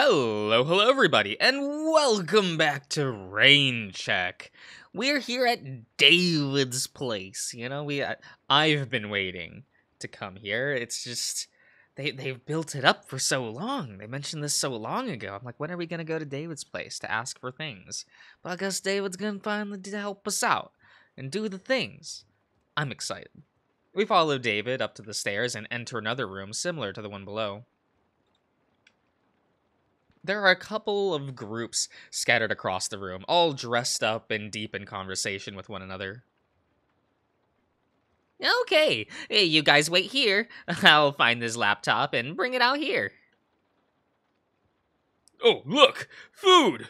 Hello everybody, and welcome back to Rain Check. We're here at David's place. I've been waiting to come here. It's just they've built it up for so long. They mentioned this so long ago. I'm like, when are we gonna go to David's place to ask for things? But I guess David's gonna finally help us out and do the things. I'm excited. We follow David up to the stairs and enter another room similar to the one below. There are a couple of groups scattered across the room, all dressed up and deep in conversation with one another. Okay, you guys wait here. I'll find this laptop and bring it out here. Oh, look! Food!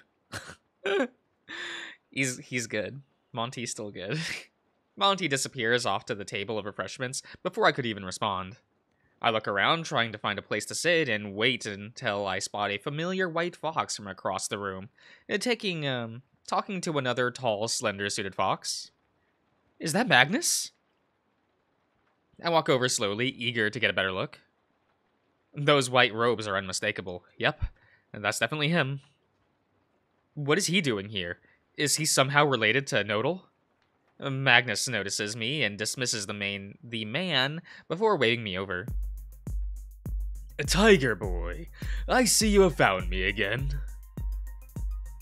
He's good. Monty's still good. Monty disappears off to the table of refreshments before I could even respond. I look around, trying to find a place to sit, and wait until I spot a familiar white fox from across the room, talking to another tall, slender-suited fox. Is that Magnus? I walk over slowly, eager to get a better look. Those white robes are unmistakable. Yep, and that's definitely him. What is he doing here? Is he somehow related to Nodal? Magnus notices me and dismisses the man before waving me over. Tiger boy, I see you have found me again.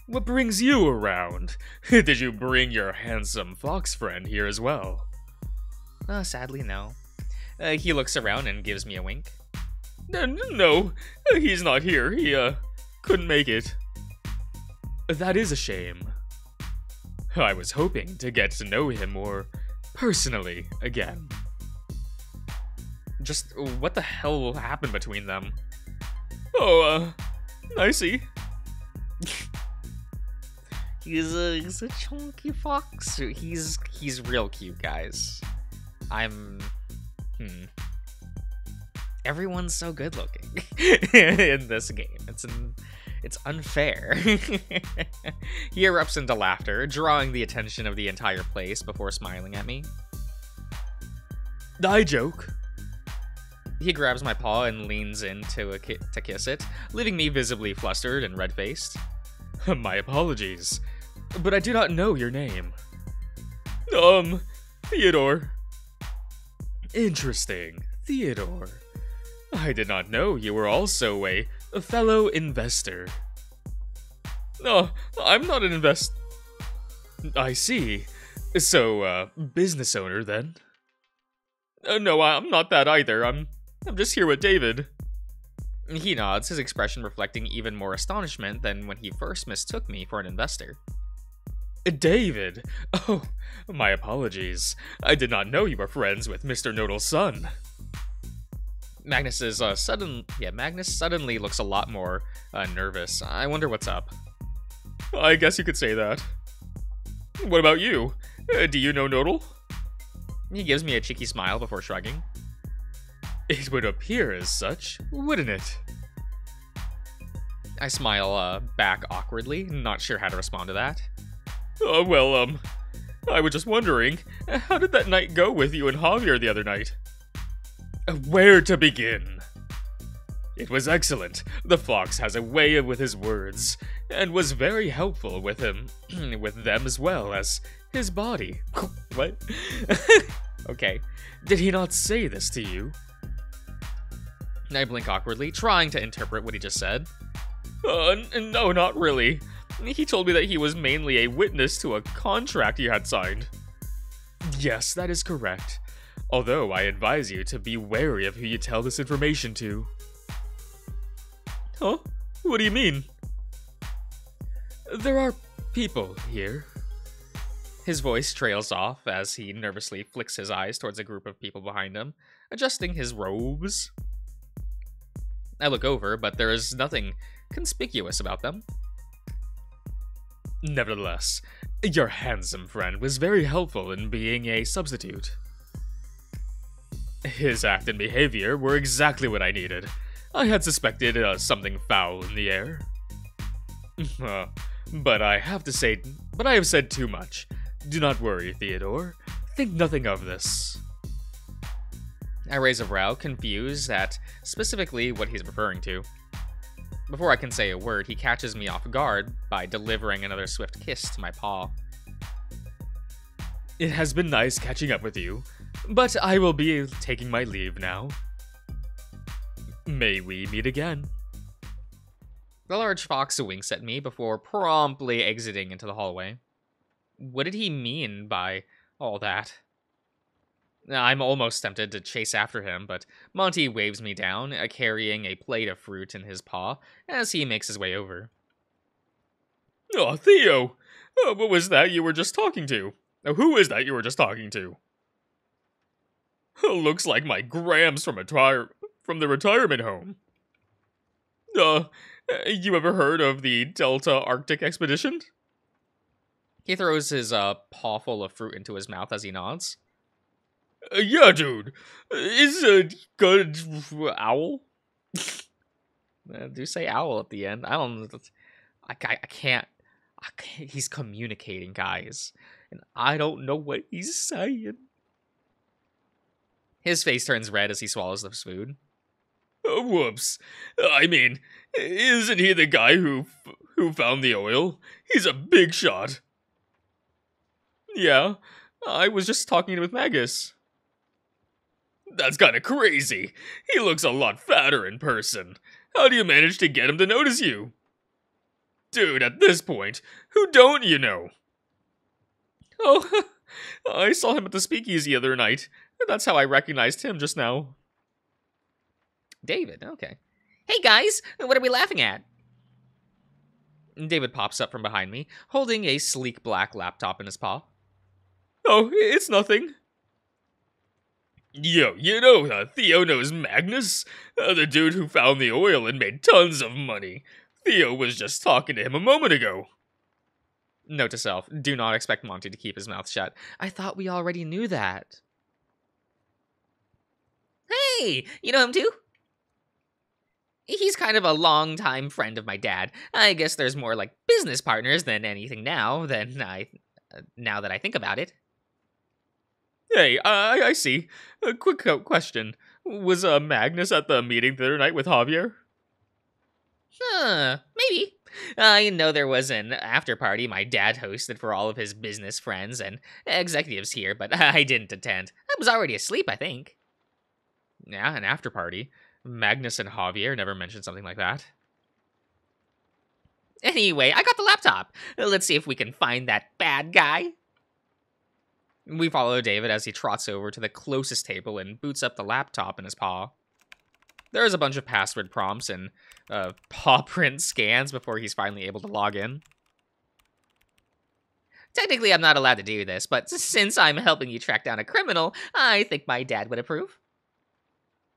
What brings you around? Did you bring your handsome fox friend here as well? Sadly, no. He looks around and gives me a wink. No, he's not here. He, couldn't make it. That is a shame. I was hoping to get to know him more personally again. Just what the hell happened between them? Oh, I see. He's a chunky fox. He's real cute, guys. Everyone's so good looking in this game. It's unfair. He erupts into laughter, drawing the attention of the entire place before smiling at me. I joke. He grabs my paw and leans in to kiss it, leaving me visibly flustered and red-faced. My apologies, but I do not know your name. Theodore. Interesting, Theodore. I did not know you were also a fellow investor. No, I'm not an I see. So, business owner then? No, I'm not that either. I'm just here with David. He nods, his expression reflecting even more astonishment than when he first mistook me for an investor. David? Oh, my apologies. I did not know you were friends with Mr. Nodal's son. Magnus suddenly looks a lot more nervous. I wonder what's up. I guess you could say that. What about you? Do you know Nodal? He gives me a cheeky smile before shrugging. It would appear as such, wouldn't it? I smile back awkwardly, not sure how to respond to that. Well, I was just wondering, how did that night go with you and Javier the other night? Where to begin? It was excellent. The fox has a way with his words, and was very helpful with him, with them as well as his body. What? Okay. Did he not say this to you? I blink awkwardly, trying to interpret what he just said. No, not really. He told me that he was mainly a witness to a contract he had signed. Yes, that is correct. Although I advise you to be wary of who you tell this information to. Huh? What do you mean? There are people here. His voice trails off as he nervously flicks his eyes towards a group of people behind him, adjusting his robes. I look over, but there is nothing conspicuous about them. Nevertheless, your handsome friend was very helpful in being a substitute. His act and behavior were exactly what I needed. I had suspected something foul in the air. But I have said too much. Do not worry, Theodore. Think nothing of this. I raise a brow, confused at specifically what he's referring to. Before I can say a word, he catches me off guard by delivering another swift kiss to my paw. It has been nice catching up with you, but I will be taking my leave now. May we meet again? The large fox winks at me before promptly exiting into the hallway. What did he mean by all that? I'm almost tempted to chase after him, but Monty waves me down, carrying a plate of fruit in his paw as he makes his way over. Oh, Theo! What was that you were just talking to? Who is that you were just talking to? Looks like my Grams from the retirement home. You ever heard of the Delta Arctic Expedition? He throws his paw full of fruit into his mouth as he nods. Yeah, dude. Is a good owl? Do say owl at the end. I don't. I can't. He's communicating, guys, and I don't know what he's saying. His face turns red as he swallows the food. Whoops. I mean, isn't he the guy who found the oil? He's a big shot. Yeah, I was just talking with Magus. That's kinda crazy. He looks a lot fatter in person. How do you manage to get him to notice you? Dude, at this point, who don't you know? Oh, I saw him at the speakeasy the other night. That's how I recognized him just now. David, okay. Hey guys, what are we laughing at? David pops up from behind me, holding a sleek black laptop in his paw. Oh, it's nothing. Yo, you know Theo knows Magnus? The dude who found the oil and made tons of money. Theo was just talking to him a moment ago. Note to self, do not expect Monty to keep his mouth shut. I thought we already knew that. Hey, you know him too? He's kind of a longtime friend of my dad. I guess there's more like business partners than anything now that I think about it. Hey, I see. A quick question. Was Magnus at the meeting the other night with Javier? Maybe. I know there was an after party my dad hosted for all of his business friends and executives here, but I didn't attend. I was already asleep, I think. Yeah, an after party. Magnus and Javier never mentioned something like that. Anyway, I got the laptop. Let's see if we can find that bad guy. We follow David as he trots over to the closest table and boots up the laptop in his paw. There's a bunch of password prompts and paw print scans before he's finally able to log in. Technically, I'm not allowed to do this, but since I'm helping you track down a criminal, I think my dad would approve.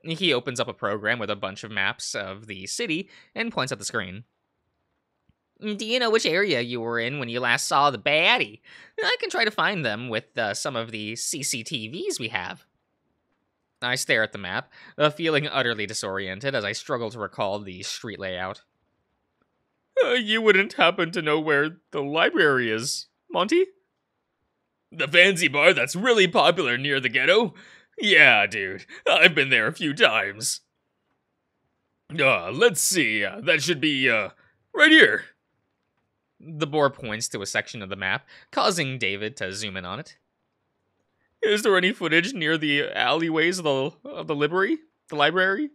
He opens up a program with a bunch of maps of the city and points at the screen. Do you know which area you were in when you last saw the baddie? I can try to find them with some of the CCTVs we have. I stare at the map, feeling utterly disoriented as I struggle to recall the street layout. You wouldn't happen to know where the library is, Monty? The fancy bar that's really popular near the ghetto? Yeah, dude. I've been there a few times. Let's see. That should be, right here. The boar points to a section of the map, causing David to zoom in on it. Is there any footage near the alleyways of the library?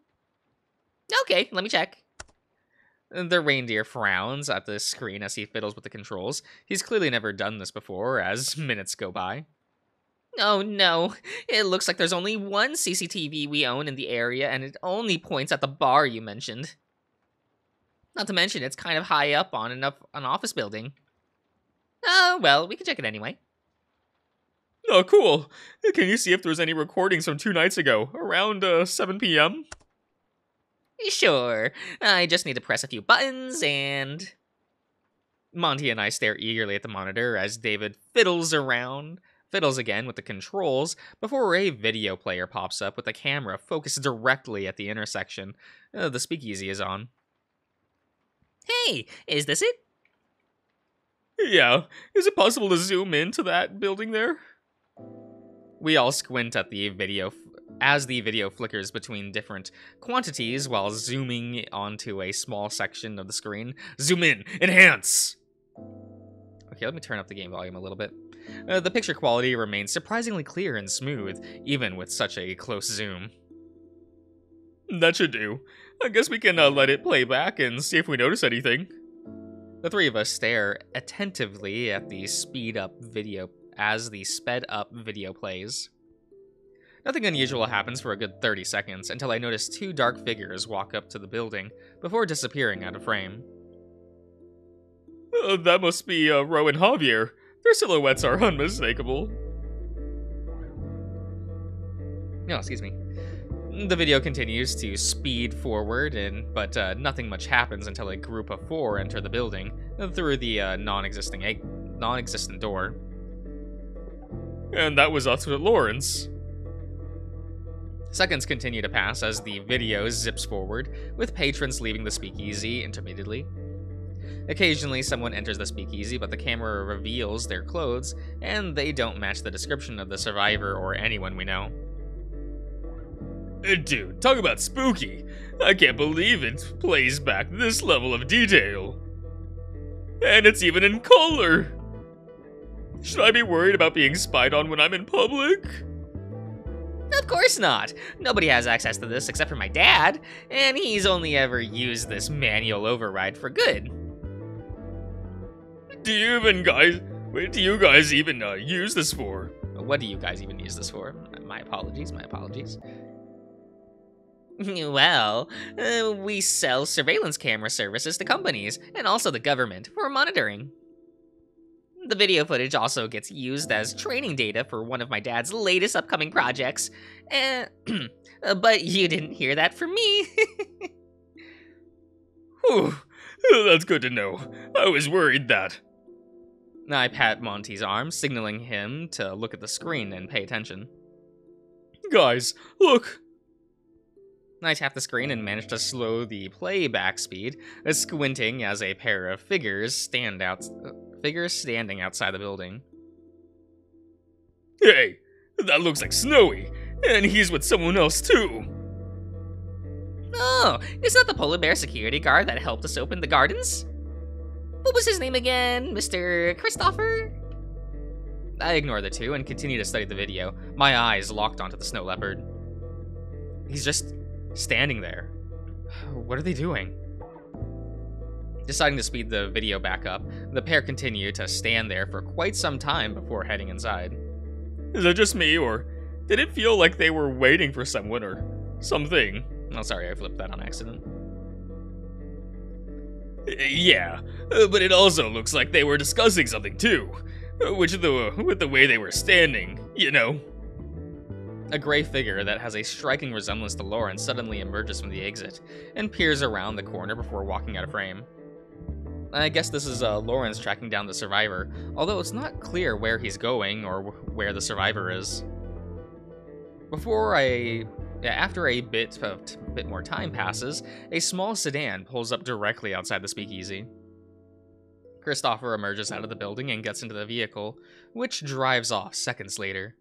Okay, let me check. The reindeer frowns at the screen as he fiddles with the controls. He's clearly never done this before, as minutes go by. Oh no, it looks like there's only one CCTV we own in the area, and it only points at the bar you mentioned. Not to mention, it's kind of high up on an office building. Oh, well, we can check it anyway. Oh, cool. Can you see if there's any recordings from 2 nights ago, around 7 p.m.? Sure. I just need to press a few buttons and... Monty and I stare eagerly at the monitor as David fiddles again with the controls before a video player pops up with a camera focused directly at the intersection the speakeasy is on. Hey, is this it? Yeah. Is it possible to zoom into that building there? We all squint at the video as the video flickers between different quantities while zooming onto a small section of the screen. Zoom in, enhance! Okay, let me turn up the game volume a little bit. The picture quality remains surprisingly clear and smooth, even with such a close zoom. That should do. I guess we can let it play back and see if we notice anything. The three of us stare attentively at the sped up video plays. Nothing unusual happens for a good 30 seconds until I notice two dark figures walk up to the building before disappearing out of frame. That must be Ro and Javier. Their silhouettes are unmistakable. No, excuse me. The video continues to speed forward, but nothing much happens until a group of four enter the building through the non-existent door. And that was us with Lawrence. Seconds continue to pass as the video zips forward, with patrons leaving the speakeasy intermittently. Occasionally, someone enters the speakeasy, but the camera reveals their clothes, and they don't match the description of the survivor or anyone we know. Dude, talk about spooky. I can't believe it plays back this level of detail. And it's even in color. Should I be worried about being spied on when I'm in public? Of course not. Nobody has access to this except for my dad, and he's only ever used this manual override for good. Do you guys even use this for? What do you guys even use this for? My apologies. Well, we sell surveillance camera services to companies, and also the government, for monitoring. The video footage also gets used as training data for one of my dad's latest upcoming projects. But you didn't hear that from me. Whew, that's good to know. I was worried that... I pat Monty's arm, signaling him to look at the screen and pay attention. Guys, look! I tap the screen and manage to slow the playback speed, squinting as a pair of figures standing outside the building. Hey, that looks like Snowy, and he's with someone else too. Oh, is that the polar bear security guard that helped us open the gardens? What was his name again? Mr. Christopher? I ignore the two and continue to study the video, my eyes locked onto the snow leopard. He's just standing there. What are they doing? Deciding to speed the video back up, the pair continue to stand there for quite some time before heading inside. Is it just me, or did it feel like they were waiting for someone or something? Oh, sorry, I flipped that on accident. Yeah, but it also looks like they were discussing something too, with the way they were standing, you know. A gray figure that has a striking resemblance to Lawrence suddenly emerges from the exit and peers around the corner before walking out of frame. I guess this is Lawrence tracking down the survivor, although it's not clear where he's going or where the survivor is. After a bit more time passes, a small sedan pulls up directly outside the speakeasy. Christopher emerges out of the building and gets into the vehicle, which drives off seconds later.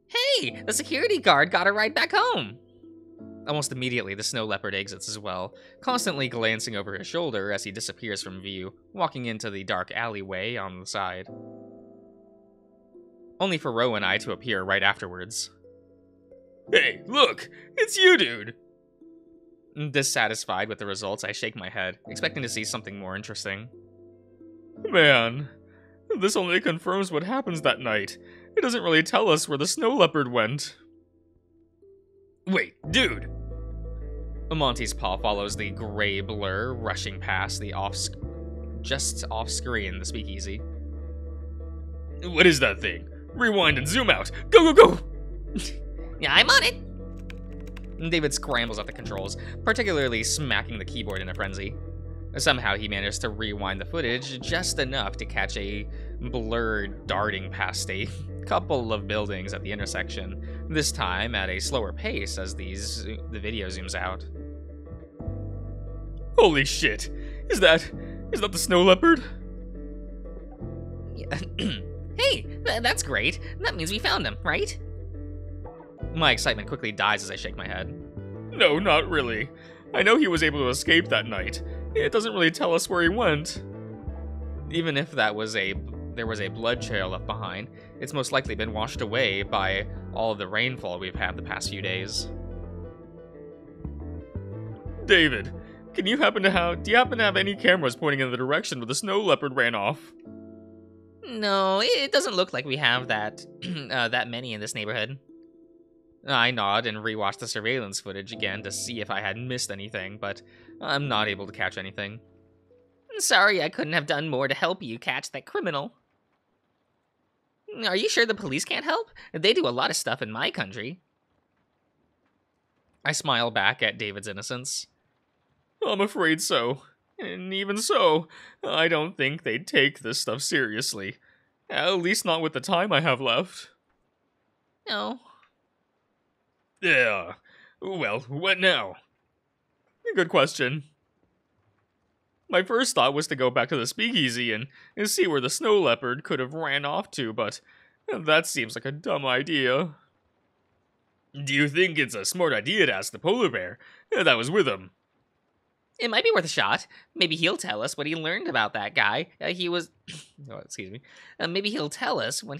Hey, the security guard got a ride back home! Almost immediately, the snow leopard exits as well, constantly glancing over his shoulder as he disappears from view, walking into the dark alleyway on the side. Only for Ro and I to appear right afterwards. Hey, look! It's you, dude! Dissatisfied with the results, I shake my head, expecting to see something more interesting. Man, this only confirms what happens that night. It doesn't really tell us where the snow leopard went. Wait, dude! Monty's paw follows the gray blur rushing past the just off-screen the speakeasy. What is that thing? Rewind and zoom out! Go, go, go! Yeah, I'm on it! David scrambles at the controls, particularly smacking the keyboard in a frenzy. Somehow he managed to rewind the footage just enough to catch a blur darting past a couple of buildings at the intersection, this time at a slower pace as the video zooms out. Holy shit! Is that the snow leopard? Yeah. Hey, that's great. That means we found him, right? My excitement quickly dies as I shake my head. No, not really. I know he was able to escape that night. It doesn't really tell us where he went. Even if there was a blood trail left behind, it's most likely been washed away by all of the rainfall we've had the past few days. David, do you happen to have any cameras pointing in the direction where the snow leopard ran off? No, it doesn't look like we have that that many in this neighborhood. I nod and rewatch the surveillance footage again to see if I had missed anything, but I'm not able to catch anything. Sorry I couldn't have done more to help you catch that criminal. Are you sure the police can't help? They do a lot of stuff in my country. I smile back at David's innocence. I'm afraid so. And even so, I don't think they'd take this stuff seriously. At least not with the time I have left. No. Yeah. Well, what now? Good question. My first thought was to go back to the speakeasy and see where the snow leopard could have ran off to, but that seems like a dumb idea. Do you think it's a smart idea to ask the polar bear that was with him? It might be worth a shot. Maybe he'll tell us what he learned about that guy. Maybe he'll tell us when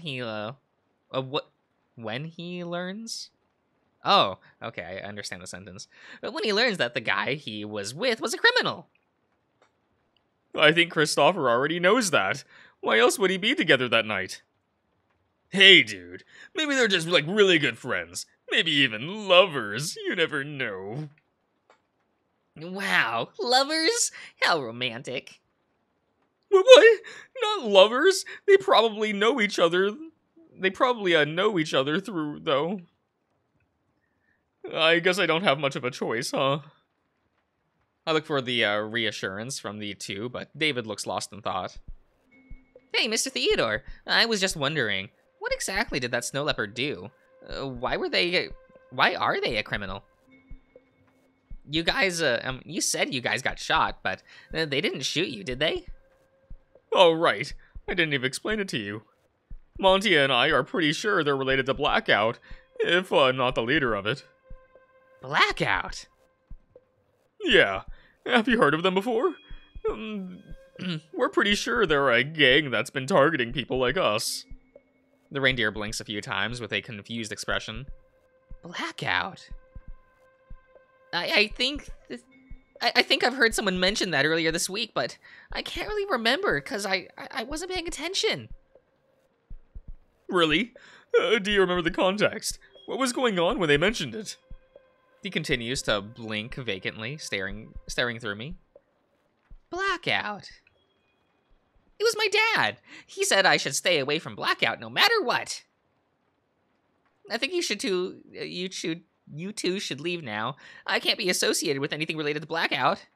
when he learns? Oh, okay, I understand the sentence. When he learns that the guy he was with was a criminal. I think Christopher already knows that. Why else would he be together that night? Hey, dude. Maybe they're just, really good friends. Maybe even lovers. You never know. Wow, lovers? How romantic. What? Not lovers? They probably know each other. They probably know each other through, though. I guess I don't have much of a choice, huh? I look for the reassurance from the two, but David looks lost in thought. Hey, Mr. Theodore, I was just wondering, what exactly did that snow leopard do? Why are they a criminal? You guys, you said you guys got shot, but they didn't shoot you, did they? Oh, right. I didn't even explain it to you. Monty and I are pretty sure they're related to Blackout, if not the leader of it. Blackout? Yeah. Have you heard of them before? We're pretty sure they're a gang that's been targeting people like us. The reindeer blinks a few times with a confused expression. Blackout? I think I've heard someone mention that earlier this week, but I can't really remember because I wasn't paying attention. Really? Do you remember the context? What was going on when they mentioned it? He continues to blink vacantly, staring through me. Blackout. It was my dad. He said I should stay away from Blackout no matter what. I think you two should leave now. I can't be associated with anything related to Blackout.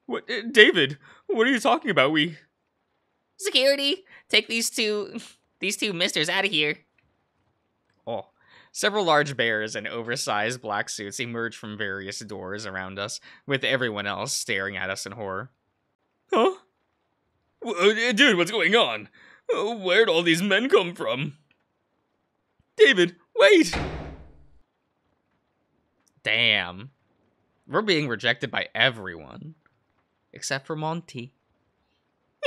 What, David? What are you talking about? Security, take these two misters out of here. Oh. Several large bears in oversized black suits emerge from various doors around us, with everyone else staring at us in horror. Huh? Dude, what's going on? Where'd all these men come from? David, wait! Damn. We're being rejected by everyone. Except for Monty.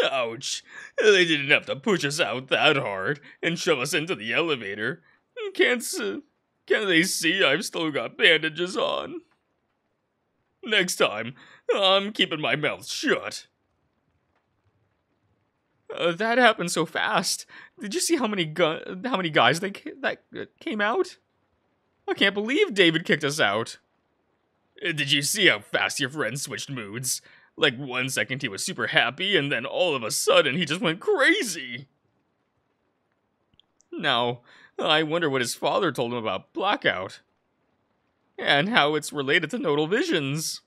Ouch. They didn't have to push us out that hard and shove us into the elevator. Can't they see I've still got bandages on? Next time, I'm keeping my mouth shut. That happened so fast. Did you see how many guys that came out? I can't believe David kicked us out. Did you see how fast your friend switched moods? Like 1 second he was super happy, and then all of a sudden he just went crazy. Now, I wonder what his father told him about Blackout. And how it's related to nodal visions.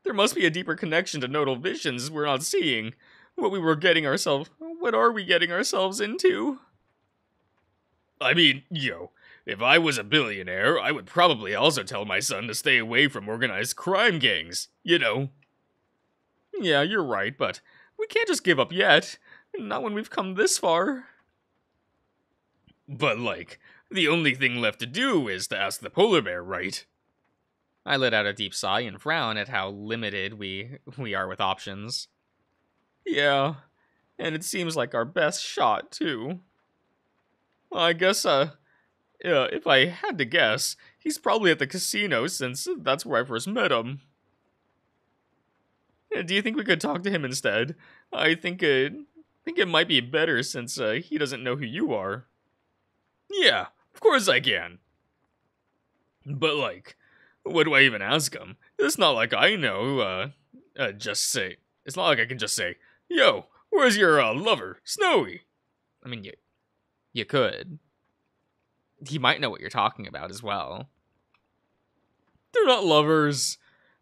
There must be a deeper connection to nodal visions we're not seeing. What are we getting ourselves into? I mean, if I was a billionaire, I would probably also tell my son to stay away from organized crime gangs, Yeah, you're right, but we can't just give up yet. Not when we've come this far. But, The only thing left to do is to ask the polar bear, right? I let out a deep sigh and frown at how limited we are with options. Yeah, and it seems like our best shot, too. Well, I guess, if I had to guess, he's probably at the casino since that's where I first met him. Do you think we could talk to him instead? I think it might be better since he doesn't know who you are. Yeah, of course I can. But like, what do I even ask him? It's not like I know, it's not like I can just say, yo, where's your, lover, Snowy? I mean, you could. He might know what you're talking about as well. They're not lovers.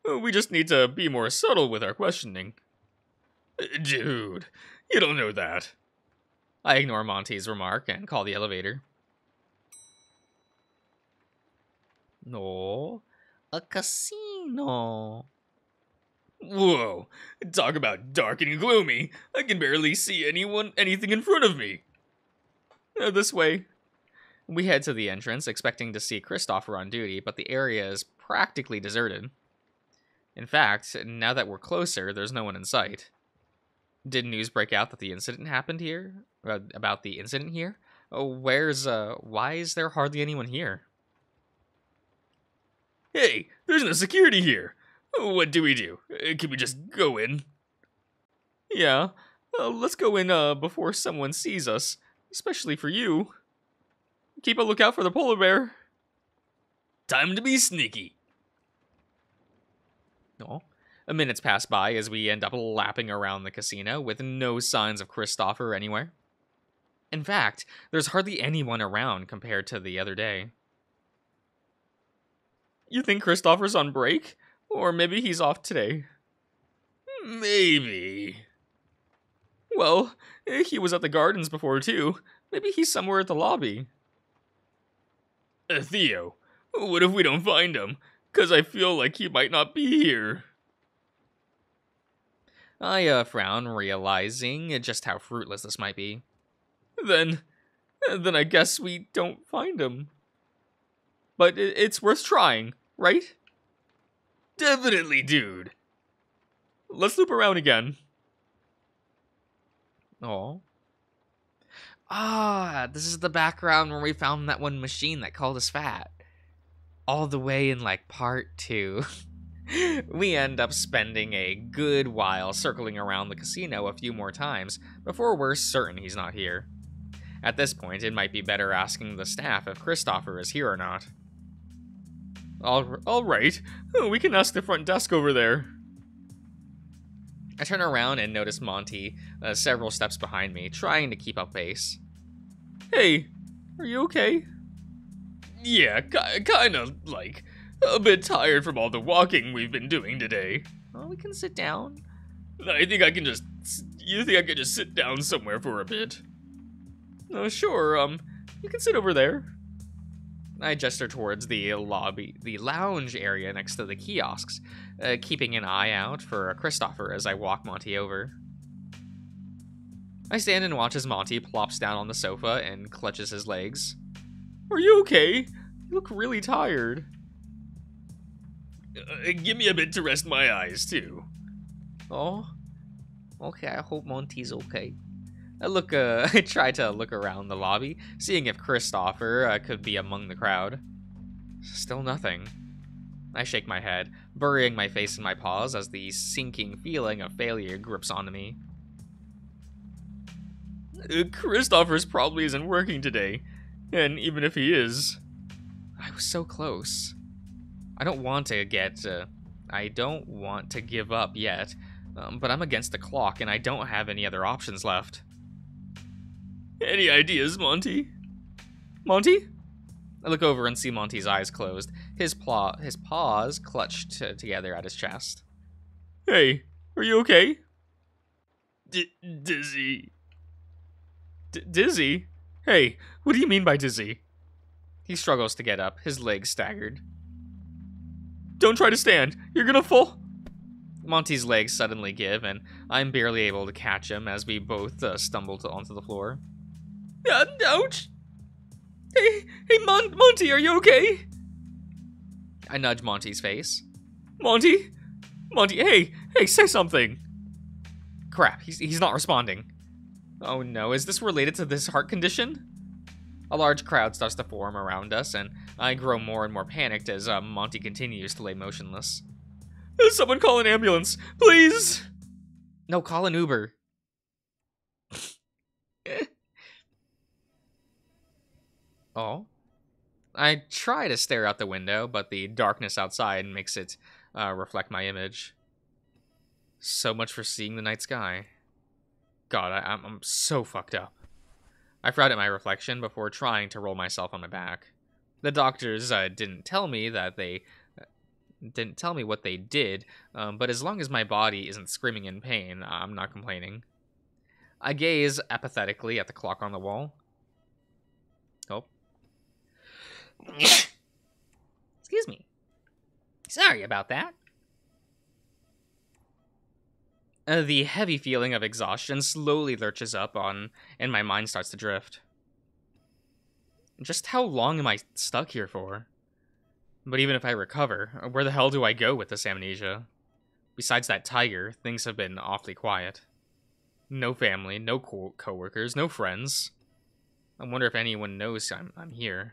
We just need to be more subtle with our questioning. Dude, you don't know that. I ignore Monty's remark and call the elevator. No, a casino. Whoa, talk about dark and gloomy. I can barely see anything in front of me. This way. We head to the entrance, expecting to see Christopher on duty, but the area is practically deserted. In fact, now that we're closer, there's no one in sight. Did news break out that the incident happened here? About the incident here? Why is there hardly anyone here? Hey, there's no security here. What do we do? Can we just go in? Yeah, let's go in before someone sees us, especially for you. Keep a lookout for the polar bear. Time to be sneaky. Oh, minutes pass by as we end up lapping around the casino with no signs of Christopher anywhere. In fact, there's hardly anyone around compared to the other day. You think Christopher's on break? Or maybe he's off today? Maybe. Well, he was at the gardens before too. Maybe he's somewhere at the lobby. Theo, what if we don't find him? 'Cause I feel like he might not be here. I frown, realizing just how fruitless this might be. Then I guess we don't find him. But it's worth trying, right? Definitely, dude. Let's loop around again. Oh. This is the background where we found that one machine that called us fat. All the way in, like, part 2. We end up spending a good while circling around the casino a few more times before we're certain he's not here. At this point, it might be better asking the staff if Christopher is here or not. All right, we can ask the front desk over there. I turn around and notice Monty several steps behind me, trying to keep up pace. Hey, are you okay? Yeah, kinda, like, a bit tired from all the walking we've been doing today. Well, we can sit down. You think I can just sit down somewhere for a bit? Sure, you can sit over there. I gesture towards the lounge area next to the kiosks, keeping an eye out for Christopher as I walk Monty over. I stand and watch as Monty plops down on the sofa and clutches his legs. Are you okay? You look really tired. Give me a bit to rest my eyes, too. Oh, okay, I hope Monty's okay. I try to look around the lobby, seeing if Christopher could be among the crowd. Still nothing. I shake my head, burying my face in my paws as the sinking feeling of failure grips onto me. Christopher's probably isn't working today, and even if he is... I was so close. I don't want to give up yet, but I'm against the clock and I don't have any other options left. Any ideas, Monty? Monty? I look over and see Monty's eyes closed, his paws clutched together at his chest. Hey, are you okay? Dizzy. Dizzy? Hey, what do you mean by dizzy? He struggles to get up, his legs staggered. Don't try to stand, you're gonna fall. Monty's legs suddenly give, and I'm barely able to catch him as we both stumble onto the floor. Ouch! Hey, Monty, are you okay? I nudge Monty's face. Monty, hey, say something. Crap, he's not responding. Oh no, is this related to this heart condition? A large crowd starts to form around us, and I grow more and more panicked as Monty continues to lay motionless. Someone call an ambulance, please! No, call an Uber. Oh? I try to stare out the window, but the darkness outside makes it reflect my image. So much for seeing the night sky. God, I'm so fucked up. I frowned at my reflection before trying to roll myself on my back. The doctors didn't tell me what they did, but as long as my body isn't screaming in pain, I'm not complaining. I gaze apathetically at the clock on the wall. Oh. Excuse me. Sorry about that. The heavy feeling of exhaustion slowly lurches up and my mind starts to drift. Just how long am I stuck here for? But even if I recover, where the hell do I go with this amnesia? Besides that tiger, things have been awfully quiet. No family, no co-workers, no friends. I wonder if anyone knows I'm here.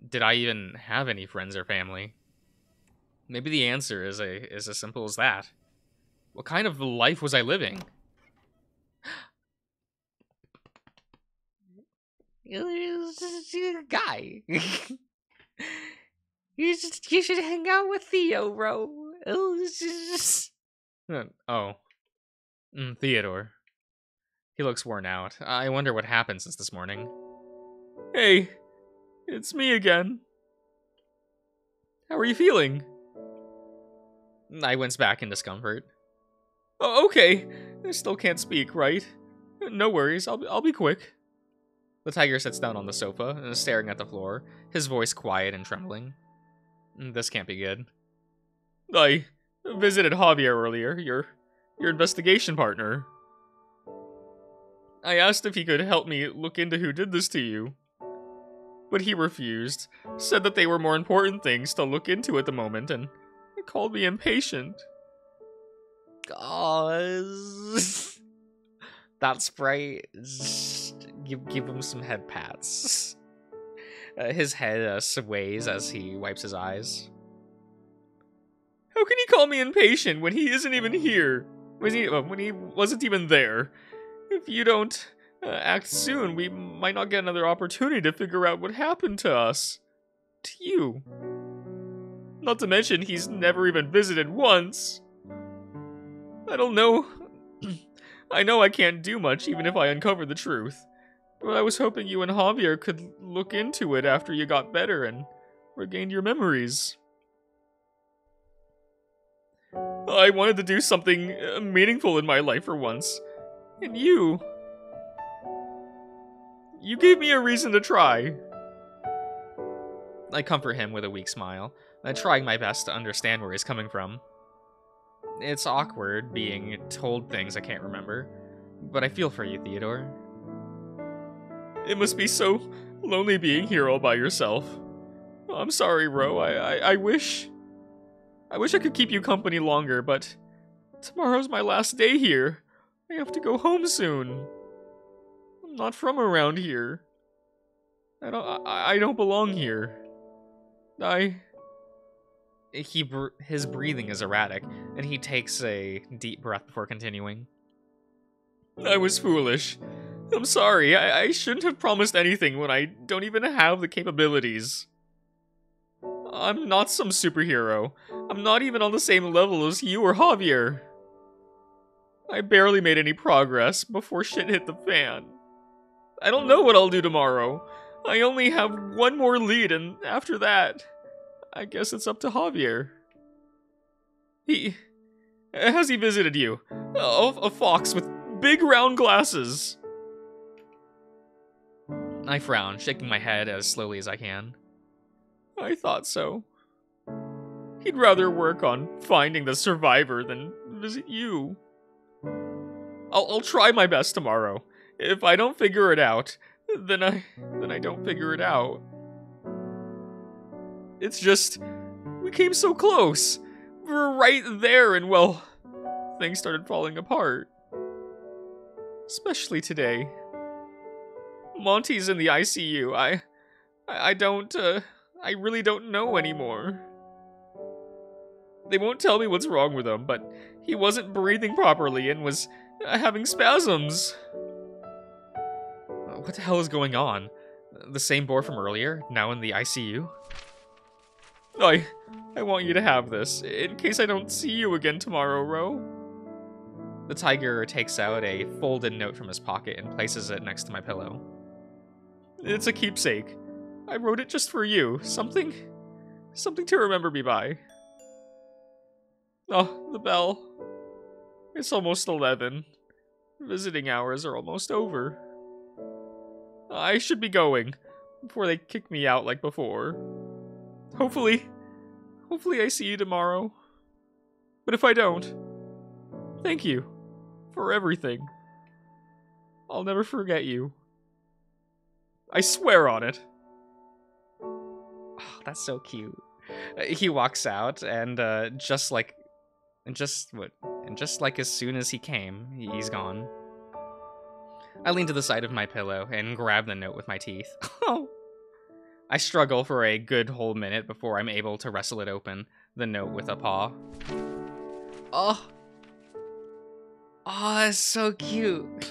Did I even have any friends or family? Maybe the answer is as simple as that. What kind of life was I living? Guy. you should hang out with Theo, bro. Oh. Theodore. He looks worn out. I wonder what happened since this morning. Hey, it's me again. How are you feeling? I wince back in discomfort. Oh, okay. I still can't speak, right? No worries, I'll be quick. The tiger sits down on the sofa, staring at the floor, his voice quiet and trembling. This can't be good. I visited Javier earlier, your investigation partner. I asked if he could help me look into who did this to you. But he refused, said that they were more important things to look into at the moment, and called me impatient. God. That sprite. Give him some head pats. His head sways as he wipes his eyes. How can he call me impatient when he isn't even here? When he wasn't even there? If you don't act soon, we might not get another opportunity to figure out what happened to us. To you. Not to mention, he's never even visited once. I don't know. I know I can't do much even if I uncover the truth. But I was hoping you and Javier could look into it after you got better and regained your memories. I wanted to do something meaningful in my life for once. And you gave me a reason to try. I comfort him with a weak smile, trying my best to understand where he's coming from. It's awkward being told things I can't remember, but I feel for you, Theodore. It must be so lonely being here all by yourself. I'm sorry, Ro. I wish I could keep you company longer, but tomorrow's my last day here. I have to go home soon. I'm not from around here. I don't belong here. His breathing is erratic, and he takes a deep breath before continuing. I was foolish. I'm sorry. I shouldn't have promised anything when I don't even have the capabilities. I'm not some superhero. I'm not even on the same level as you or Javier. I barely made any progress before shit hit the fan. I don't know what I'll do tomorrow. I only have one more lead, and after that, I guess it's up to Javier. Has he visited you? A fox with big round glasses. I frown, shaking my head as slowly as I can. I thought so. He'd rather work on finding the survivor than visit you. I'll try my best tomorrow. If I don't figure it out, then I don't figure it out. It's just, we came so close. We were right there, and well, things started falling apart. Especially today. Monty's in the ICU. I really don't know anymore. They won't tell me what's wrong with him, but he wasn't breathing properly and was having spasms. What the hell is going on? The same boy from earlier, now in the ICU? I want you to have this, in case I don't see you again tomorrow, Ro. The tiger takes out a folded note from his pocket and places it next to my pillow. It's a keepsake. I wrote it just for you. Something to remember me by. Oh, the bell. It's almost 11. Visiting hours are almost over. I should be going, before they kick me out like before. Hopefully I see you tomorrow. But if I don't, thank you for everything. I'll never forget you. I swear on it. Oh, that's so cute. He walks out, and just like as soon as he came, he's gone. I lean to the side of my pillow and grab the note with my teeth. I struggle for a good whole minute before I'm able to wrestle it open, the note with a paw. Oh, that's so cute.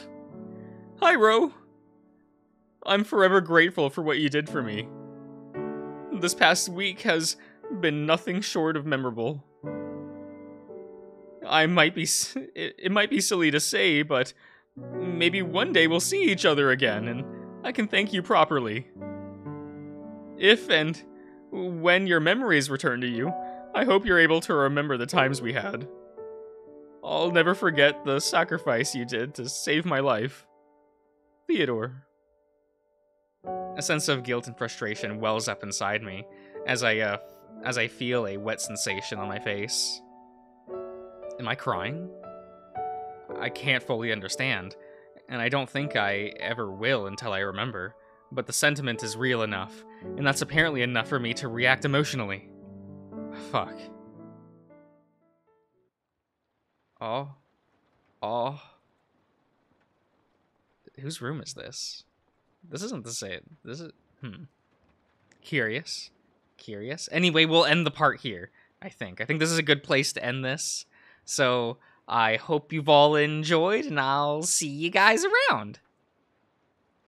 Hi, Ro. I'm forever grateful for what you did for me. This past week has been nothing short of memorable. It might be silly to say, but maybe one day we'll see each other again, and I can thank you properly. If and when your memories return to you, I hope you're able to remember the times we had. I'll never forget the sacrifice you did to save my life. Theodore. A sense of guilt and frustration wells up inside me as I feel a wet sensation on my face. Am I crying? I can't fully understand, and I don't think I ever will until I remember, but the sentiment is real enough, and that's apparently enough for me to react emotionally. Fuck. Oh. Whose room is this? This isn't the same. This is... Curious. Anyway, we'll end the part here, I think. I think this is a good place to end this. So, I hope you've all enjoyed, and I'll see you guys around.